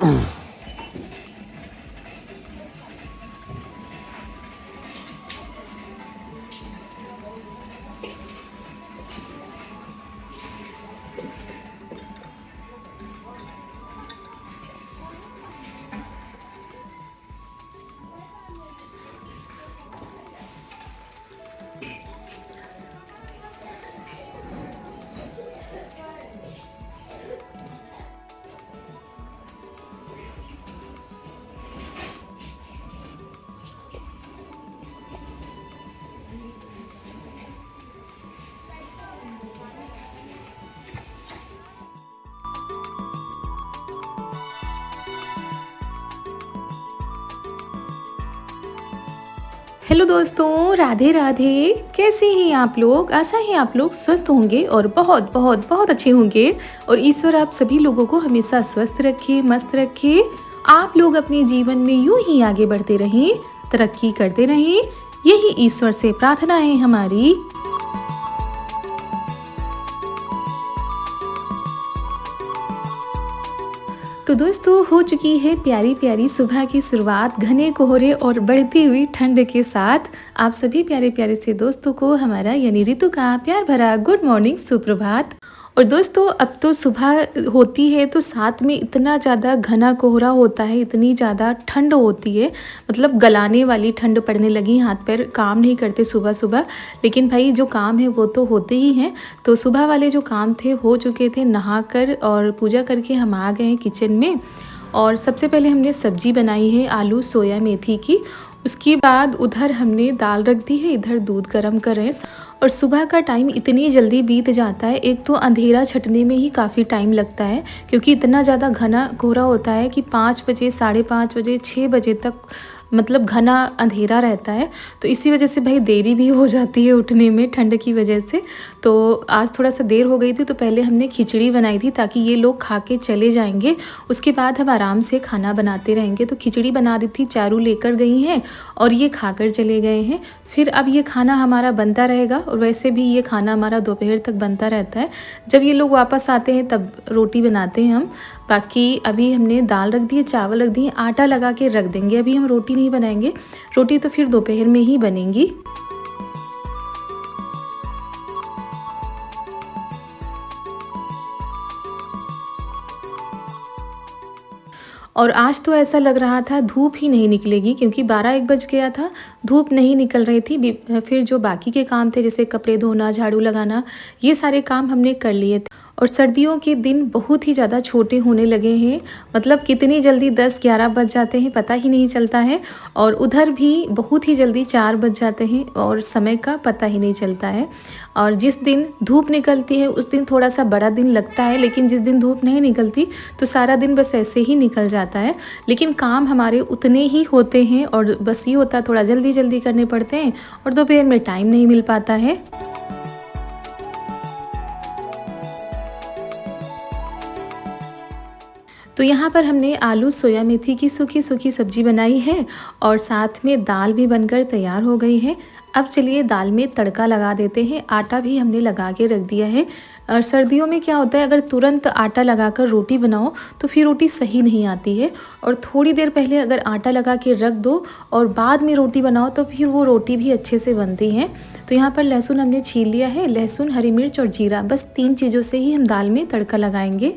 Hello दोस्तों, राधे राधे। कैसे हैं आप लोग? आशा है आप लोग स्वस्थ होंगे और बहुत बहुत बहुत अच्छे होंगे। और ईश्वर आप सभी लोगों को हमेशा स्वस्थ रखे, मस्त रखे। आप लोग अपने जीवन में यूं ही आगे बढ़ते रहें, तरक्की करते रहें, यही ईश्वर से प्रार्थना है हमारी। तो दोस्तों, हो चुकी है प्यारी प्यारी सुबह की शुरुआत घने कोहरे और बढ़ती हुई ठंड के साथ। आप सभी प्यारे प्यारे से दोस्तों को हमारा यानी ऋतु का प्यार भरा गुड मॉर्निंग, सुप्रभात। और दोस्तों, अब तो सुबह होती है तो साथ में इतना ज़्यादा घना कोहरा होता है, इतनी ज़्यादा ठंड होती है, मतलब गलाने वाली ठंड पड़ने लगी। हाथ पैर काम नहीं करते सुबह सुबह, लेकिन भाई जो काम है वो तो होते ही हैं। तो सुबह वाले जो काम थे हो चुके थे, नहाकर और पूजा करके हम आ गए हैं किचन में। और सबसे पहले हमने सब्जी बनाई है आलू सोया मेथी की। उसके बाद उधर हमने दाल रख दी है, इधर दूध गर्म कर रहे हैं। और सुबह का टाइम इतनी जल्दी बीत जाता है, एक तो अंधेरा छटने में ही काफ़ी टाइम लगता है, क्योंकि इतना ज़्यादा घना कोहरा होता है कि 5 बजे, 5:30 बजे, 6 बजे तक मतलब घना अंधेरा रहता है। तो इसी वजह से भाई देरी भी हो जाती है उठने में, ठंड की वजह से। तो आज थोड़ा सा देर हो गई थी, तो पहले हमने खिचड़ी बनाई थी ताकि ये लोग खा के चले जाएंगे, उसके बाद हम आराम से खाना बनाते रहेंगे। तो खिचड़ी बना दी थी, चारू लेकर गई हैं और ये खाकर चले गए हैं। फिर अब ये खाना हमारा बनता रहेगा, और वैसे भी ये खाना हमारा दोपहर तक बनता रहता है। जब ये लोग वापस आते हैं तब रोटी बनाते हैं हम। बाकी अभी हमने दाल रख दी है, चावल रख दिए, आटा लगा के रख देंगे। अभी हम रोटी नहीं बनाएंगे, रोटी तो फिर दोपहर में ही बनेंगी। और आज तो ऐसा लग रहा था धूप ही नहीं निकलेगी, क्योंकि 12-1 बज गया था, धूप नहीं निकल रही थी। फिर जो बाकी के काम थे, जैसे कपड़े धोना, झाड़ू लगाना, ये सारे काम हमने कर लिए थे। और सर्दियों के दिन बहुत ही ज़्यादा छोटे होने लगे हैं, मतलब कितनी जल्दी 10-11 बज जाते हैं पता ही नहीं चलता है। और उधर भी बहुत ही जल्दी 4 बज जाते हैं और समय का पता ही नहीं चलता है। और जिस दिन धूप निकलती है उस दिन थोड़ा सा बड़ा दिन लगता है, लेकिन जिस दिन धूप नहीं निकलती तो सारा दिन बस ऐसे ही निकल जाता है। लेकिन काम हमारे उतने ही होते हैं, और बस ये होता है थोड़ा जल्दी जल्दी करने पड़ते हैं, और दोपहर में टाइम नहीं मिल पाता है। तो यहाँ पर हमने आलू सोया मेथी की सूखी सूखी सब्जी बनाई है, और साथ में दाल भी बनकर तैयार हो गई है। अब चलिए दाल में तड़का लगा देते हैं। आटा भी हमने लगा के रख दिया है। और सर्दियों में क्या होता है, अगर तुरंत आटा लगाकर रोटी बनाओ तो फिर रोटी सही नहीं आती है। और थोड़ी देर पहले अगर आटा लगा के रख दो और बाद में रोटी बनाओ तो फिर वो रोटी भी अच्छे से बनती है। तो यहाँ पर लहसुन हमने छील लिया है, लहसुन, हरी मिर्च और जीरा, बस 3 चीज़ों से ही हम दाल में तड़का लगाएंगे।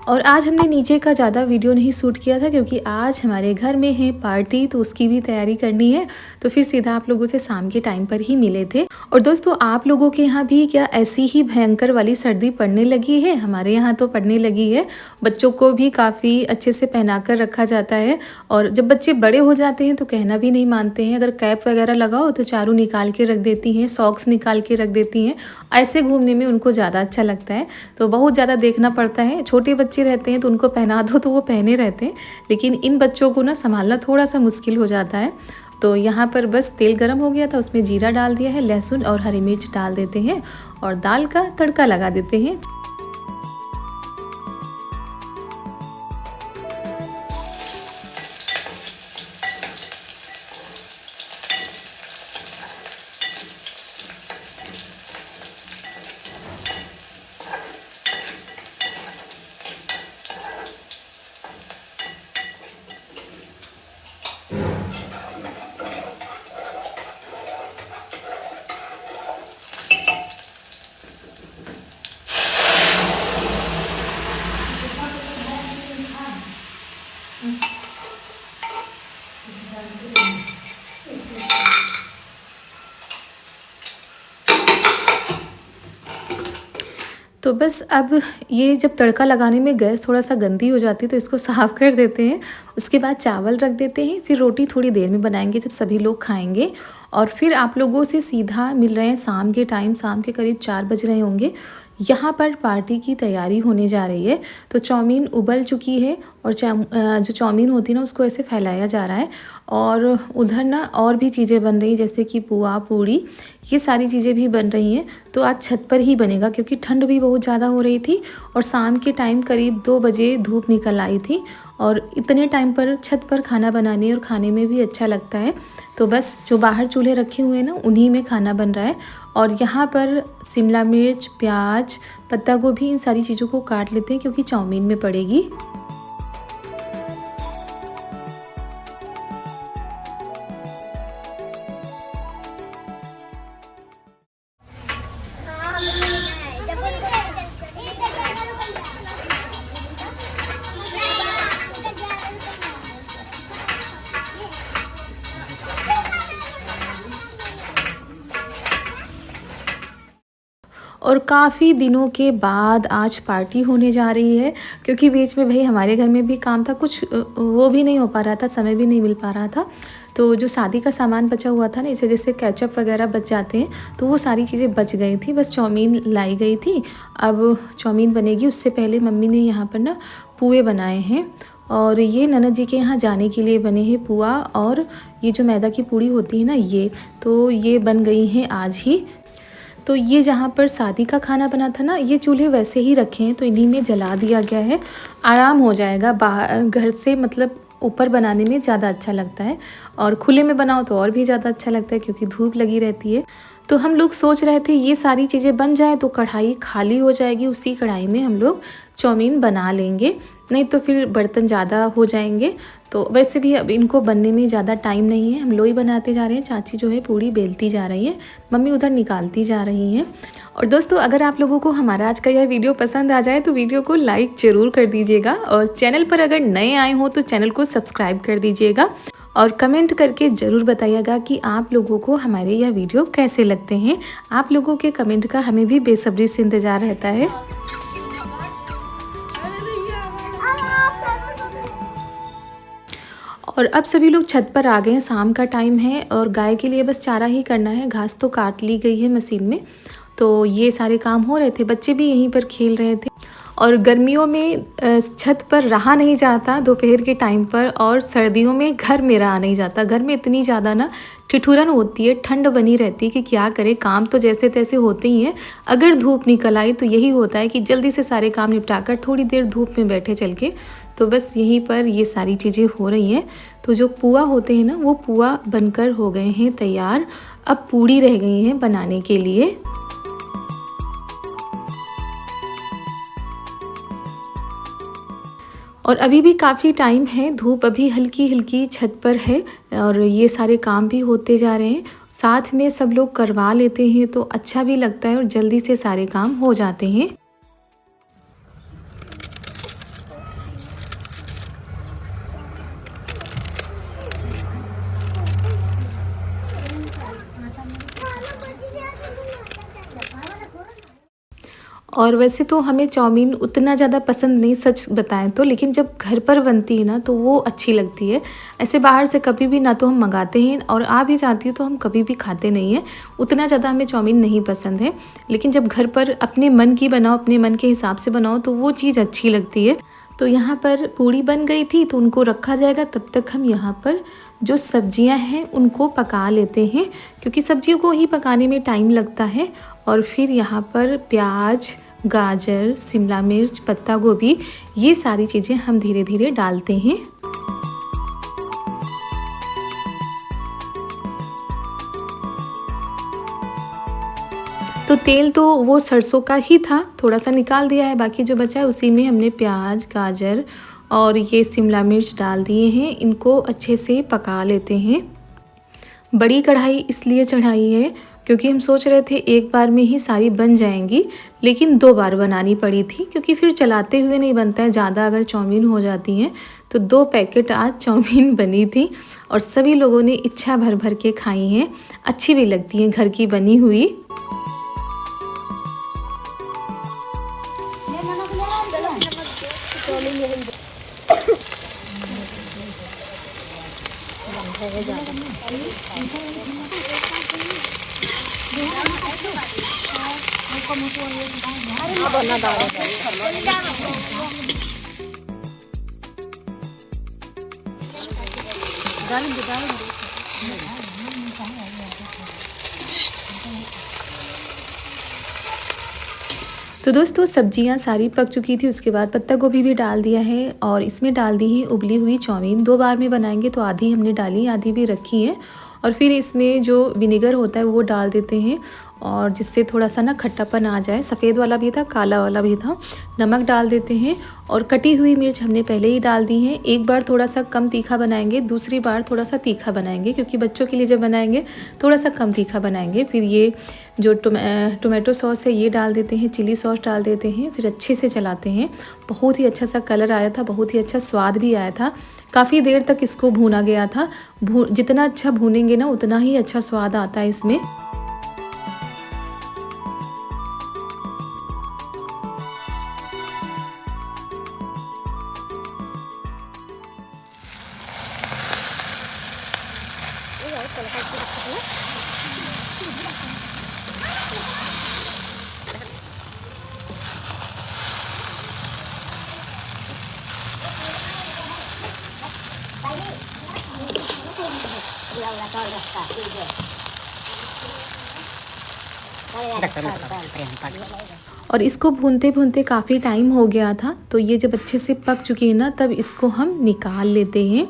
और आज हमने नीचे का ज़्यादा वीडियो नहीं शूट किया था, क्योंकि आज हमारे घर में है पार्टी, तो उसकी भी तैयारी करनी है। तो फिर सीधा आप लोगों से शाम के टाइम पर ही मिले थे। और दोस्तों, आप लोगों के यहाँ भी क्या ऐसी ही भयंकर वाली सर्दी पड़ने लगी है? हमारे यहाँ तो पड़ने लगी है। बच्चों को भी काफ़ी अच्छे से पहना कर रखा जाता है, और जब बच्चे बड़े हो जाते हैं तो कहना भी नहीं मानते हैं। अगर कैप वगैरह लगाओ तो चारू निकाल के रख देती हैं, सॉक्स निकाल के रख देती हैं। ऐसे घूमने में उनको ज़्यादा अच्छा लगता है, तो बहुत ज़्यादा देखना पड़ता है। छोटे बच्चे रहते हैं तो उनको पहना दो तो वो पहने रहते हैं, लेकिन इन बच्चों को ना संभालना थोड़ा सा मुश्किल हो जाता है। तो यहाँ पर बस तेल गरम हो गया था, उसमें जीरा डाल दिया है, लहसुन और हरी मिर्च डाल देते हैं और दाल का तड़का लगा देते हैं। तो बस अब ये जब तड़का लगाने में गैस थोड़ा-सा गंदी हो जाती है तो इसको साफ़ कर देते हैं। उसके बाद चावल रख देते हैं, फिर रोटी थोड़ी देर में बनाएँगे जब सभी लोग खाएँगे। और फिर आप लोगों से सीधा मिल रहे हैं शाम के टाइम, शाम के करीब 4 बज रहे होंगे। यहाँ पर पार्टी की तैयारी होने जा रही है। तो चाउमीन उबल चुकी है और जो चाउमीन होती है ना उसको ऐसे फैलाया जा रहा है। और उधर ना और भी चीज़ें बन रही हैं जैसे कि पुआ, पूड़ी, ये सारी चीज़ें भी बन रही हैं। तो आज छत पर ही बनेगा क्योंकि ठंड भी बहुत ज़्यादा हो रही थी और शाम के टाइम करीब 2 बजे धूप निकल आई थी और इतने टाइम पर छत पर खाना बनाने और खाने में भी अच्छा लगता है। तो बस जो बाहर चूल्हे रखे हुए हैं ना उन्हीं में खाना बन रहा है। और यहाँ पर शिमला मिर्च, प्याज, पत्ता गोभी, इन सारी चीज़ों को काट लेते हैं क्योंकि चाउमीन में पड़ेगी। और काफ़ी दिनों के बाद आज पार्टी होने जा रही है क्योंकि बीच में भाई हमारे घर में भी काम था कुछ, वो भी नहीं हो पा रहा था, समय भी नहीं मिल पा रहा था। तो जो शादी का सामान बचा हुआ था ना, इसे जैसे केचप वगैरह बच जाते हैं तो वो सारी चीज़ें बच गई थी, बस चाउमीन लाई गई थी। अब चाउमीन बनेगी, उससे पहले मम्मी ने यहाँ पर ना पुए बनाए हैं और ये ननद जी के यहाँ जाने के लिए बने हैं पुआ। और ये जो मैदा की पूड़ी होती है ना ये बन गई हैं आज ही। तो ये जहाँ पर शादी का खाना बना था ना, ये चूल्हे वैसे ही रखे हैं तो इन्हीं में जला दिया गया है। आराम हो जाएगा, बाहर घर से मतलब ऊपर बनाने में ज़्यादा अच्छा लगता है और खुले में बनाओ तो और भी ज़्यादा अच्छा लगता है क्योंकि धूप लगी रहती है। तो हम लोग सोच रहे थे ये सारी चीज़ें बन जाए तो कढ़ाई खाली हो जाएगी, उसी कढ़ाई में हम लोग चाउमीन बना लेंगे, नहीं तो फिर बर्तन ज़्यादा हो जाएंगे। तो वैसे भी अब इनको बनने में ज़्यादा टाइम नहीं है, हम लोग ही बनाते जा रहे हैं। चाची जो है पूड़ी बेलती जा रही है, मम्मी उधर निकालती जा रही हैं। और दोस्तों अगर आप लोगों को हमारा आज का यह वीडियो पसंद आ जाए तो वीडियो को लाइक ज़रूर कर दीजिएगा और चैनल पर अगर नए आए हो तो चैनल को सब्सक्राइब कर दीजिएगा और कमेंट करके ज़रूर बताइएगा कि आप लोगों को हमारे यह वीडियो कैसे लगते हैं। आप लोगों के कमेंट का हमें भी बेसब्री से इंतज़ार रहता है। और अब सभी लोग छत पर आ गए हैं, शाम का टाइम है और गाय के लिए बस चारा ही करना है। घास तो काट ली गई है मशीन में, तो ये सारे काम हो रहे थे। बच्चे भी यहीं पर खेल रहे थे और गर्मियों में छत पर रहा नहीं जाता दोपहर के टाइम पर, और सर्दियों में घर में रहा नहीं जाता। घर में इतनी ज़्यादा ना ठिठुरन होती है, ठंड बनी रहती है कि क्या करें, काम तो जैसे तैसे होते ही हैं। अगर धूप निकल आई तो यही होता है कि जल्दी से सारे काम निपटाकर थोड़ी देर धूप में बैठे चल के। तो बस यहीं पर ये सारी चीज़ें हो रही हैं। तो जो पुआ होते हैं ना वो पुआ बनकर हो गए हैं तैयार, अब पूड़ी रह गई हैं बनाने के लिए। और अभी भी काफ़ी टाइम है, धूप अभी हल्की हल्की छत पर है और ये सारे काम भी होते जा रहे हैं। साथ में सब लोग करवा लेते हैं तो अच्छा भी लगता है और जल्दी से सारे काम हो जाते हैं। और वैसे तो हमें चाउमीन उतना ज़्यादा पसंद नहीं सच बताएं तो, लेकिन जब घर पर बनती है ना तो वो अच्छी लगती है। ऐसे बाहर से कभी भी ना तो हम मंगाते हैं और आ भी जाती है तो हम कभी भी खाते नहीं हैं। उतना ज़्यादा हमें चाउमीन नहीं पसंद है, लेकिन जब घर पर अपने मन की बनाओ, अपने मन के हिसाब से बनाओ तो वो चीज़ अच्छी लगती है। तो यहाँ पर पूड़ी बन गई थी तो उनको रखा जाएगा, तब तक हम यहाँ पर जो सब्जियां हैं उनको पका लेते हैं क्योंकि सब्जियों को ही पकाने में टाइम लगता है। और फिर यहाँ पर प्याज, गाजर, शिमला मिर्च, पत्ता गोभी, ये सारी चीज़ें हम धीरे धीरे डालते हैं। तो तेल तो वो सरसों का ही था, थोड़ा सा निकाल दिया है, बाकी जो बचा है उसी में हमने प्याज, गाजर और ये शिमला मिर्च डाल दिए हैं। इनको अच्छे से पका लेते हैं। बड़ी कढ़ाई इसलिए चढ़ाई है क्योंकि हम सोच रहे थे एक बार में ही सारी बन जाएंगी, लेकिन 2 बार बनानी पड़ी थी क्योंकि फिर चलाते हुए नहीं बनता है। ज़्यादा अगर चाउमीन हो जाती हैं तो 2 पैकेट आज चाउमीन बनी थी और सभी लोगों ने इच्छा भर भर के खाई हैं। अच्छी भी लगती हैं घर की बनी हुई। तो दोस्तों सब्जियां सारी पक चुकी थी। उसके बाद पत्ता गोभी भी डाल दिया है और इसमें डाल दी है उबली हुई चाउमीन। 2 बार में बनाएंगे तो आधी हमने डाली, आधी भी रखी है। और फिर इसमें जो विनेगर होता है वो डाल देते हैं और जिससे थोड़ा सा ना खट्टापन आ जाए। सफ़ेद वाला भी था, काला वाला भी था। नमक डाल देते हैं और कटी हुई मिर्च हमने पहले ही डाल दी है। एक बार थोड़ा सा कम तीखा बनाएंगे, दूसरी बार थोड़ा सा तीखा बनाएंगे, क्योंकि बच्चों के लिए जब बनाएंगे थोड़ा सा कम तीखा बनाएंगे। फिर ये जो टोमेटो सॉस है ये डाल देते हैं, चिली सॉस डाल देते हैं, फिर अच्छे से चलाते हैं। बहुत ही अच्छा सा कलर आया था, बहुत ही अच्छा स्वाद भी आया था। काफ़ी देर तक इसको भूना गया था। जितना अच्छा भूनेंगे ना उतना ही अच्छा स्वाद आता है इसमें। और इसको भूनते भूनते काफ़ी टाइम हो गया था। तो ये जब अच्छे से पक चुकी है ना तब इसको हम निकाल लेते हैं,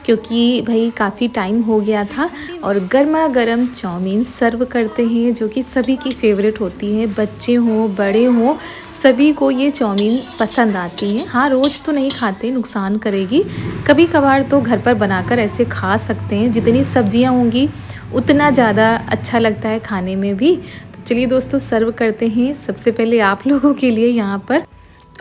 क्योंकि भाई काफ़ी टाइम हो गया था। और गर्मा गर्म चाउमीन सर्व करते हैं, जो कि सभी की फेवरेट होती है। बच्चे हों बड़े हों सभी को ये चाउमीन पसंद आती है। हाँ, रोज़ तो नहीं खाते, नुकसान करेगी। कभी कभार तो घर पर बनाकर ऐसे खा सकते हैं। जितनी सब्जियां होंगी उतना ज़्यादा अच्छा लगता है खाने में भी। तो चलिए दोस्तों सर्व करते हैं। सबसे पहले आप लोगों के लिए यहाँ पर,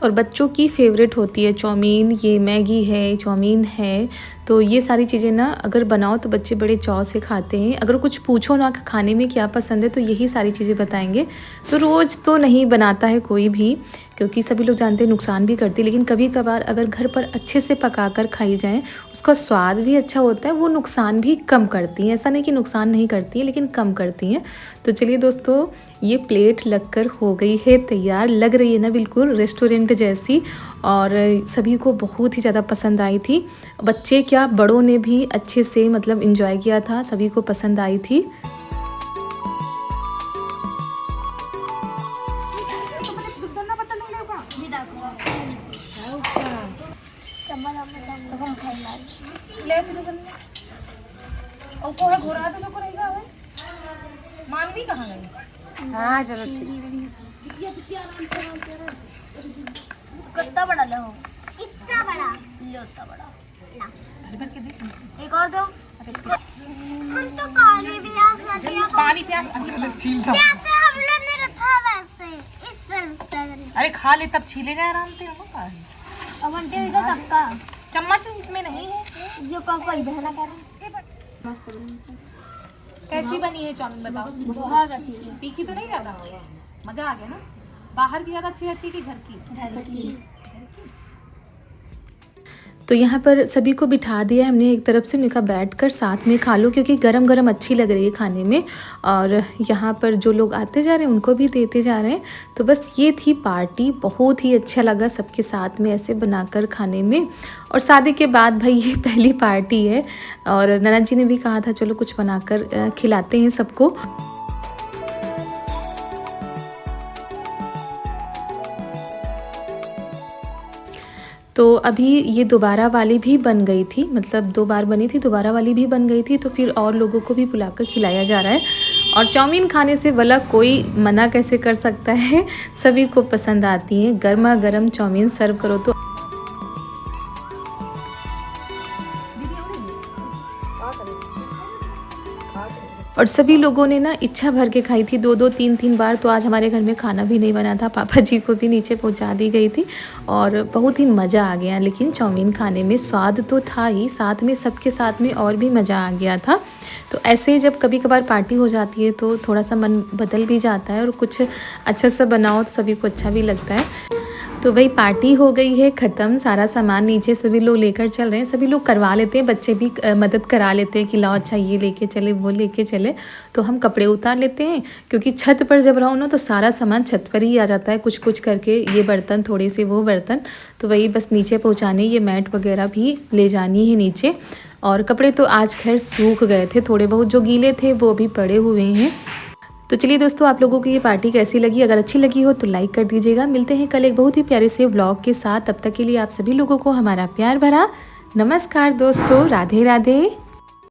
और बच्चों की फेवरेट होती है चाउमीन। ये मैगी है, चाउमीन है, तो ये सारी चीज़ें ना अगर बनाओ तो बच्चे बड़े चाव से खाते हैं। अगर कुछ पूछो ना खाने में क्या पसंद है तो यही सारी चीज़ें बताएंगे। तो रोज़ तो नहीं बनाता है कोई भी, क्योंकि सभी लोग जानते हैं नुकसान भी करती है। लेकिन कभी कभार अगर घर पर अच्छे से पका कर खाई जाए, उसका स्वाद भी अच्छा होता है, वो नुकसान भी कम करती हैं। ऐसा नहीं कि नुकसान नहीं करती हैं, लेकिन कम करती हैं। तो चलिए दोस्तों, ये प्लेट लगकर हो गई है तैयार। लग रही है ना बिल्कुल रेस्टोरेंट जैसी, और सभी को बहुत ही ज़्यादा पसंद आई थी। बच्चे क्या, बड़ों ने भी अच्छे से मतलब एंजॉय किया था, सभी को पसंद आई थी। मानवी कहाँ गई? हाँ चलो कितना बड़ा लो, इतना बड़ा लो, इतना बड़ा एक और दो। हम तो पानी प्यास जैसे हम लोग ने रखा वैसे इस पर। अरे खा ले तब छीलेगा आराम से। अब आंटी इधर सबका चम्मच इसमें नहीं है, जो कोई बहना कर। कैसी बनी है चाउमीन बताओ? बहुत अच्छी। तीखी तो नहीं ज्यादा? मजा आ गया ना? बाहर की ज्यादा अच्छी रहती है कि घर की? घर की। तो यहाँ पर सभी को बिठा दिया हमने एक तरफ से। हमने कहा बैठ कर साथ में खा लो, क्योंकि गरम गरम अच्छी लग रही है खाने में। और यहाँ पर जो लोग आते जा रहे हैं उनको भी देते जा रहे हैं। तो बस ये थी पार्टी। बहुत ही अच्छा लगा सबके साथ में ऐसे बनाकर खाने में। और शादी के बाद भाई ये पहली पार्टी है, और ननद जी ने भी कहा था चलो कुछ बनाकर खिलाते हैं सबको। तो अभी ये दोबारा वाली भी बन गई थी, मतलब 2 बार बनी थी, दोबारा वाली भी बन गई थी। तो फिर और लोगों को भी बुलाकर खिलाया जा रहा है। और चाउमीन खाने से भला कोई मना कैसे कर सकता है, सभी को पसंद आती है। गर्मा गर्म चाउमीन सर्व करो तो। और सभी लोगों ने ना इच्छा भर के खाई थी, 2-2 3-3 बार। तो आज हमारे घर में खाना भी नहीं बना था, पापा जी को भी नीचे पहुंचा दी गई थी। और बहुत ही मज़ा आ गया। लेकिन चाउमीन खाने में स्वाद तो था ही, साथ में सबके साथ में और भी मज़ा आ गया था। तो ऐसे जब कभी कभार पार्टी हो जाती है तो थोड़ा सा मन बदल भी जाता है, और कुछ अच्छा सा बनाओ तो सभी को अच्छा भी लगता है। तो वही पार्टी हो गई है ख़त्म, सारा सामान नीचे सभी लोग लेकर चल रहे हैं। सभी लोग करवा लेते हैं, बच्चे भी मदद करा लेते हैं कि लाओ अच्छा ये लेके चले वो लेके चले। तो हम कपड़े उतार लेते हैं क्योंकि छत पर जब रहो ना तो सारा सामान छत पर ही आ जाता है कुछ कुछ करके, ये बर्तन थोड़े से वो बर्तन। तो वही बस नीचे पहुँचाने, ये मैट वगैरह भी ले जानी है नीचे। और कपड़े तो आज खैर सूख गए थे, थोड़े बहुत जो गीले थे वो भी पड़े हुए हैं। तो चलिए दोस्तों, आप लोगों को ये पार्टी कैसी लगी? अगर अच्छी लगी हो तो लाइक कर दीजिएगा। मिलते हैं कल एक बहुत ही प्यारे से व्लॉग के साथ। तब तक के लिए आप सभी लोगों को हमारा प्यार भरा नमस्कार दोस्तों। राधे राधे।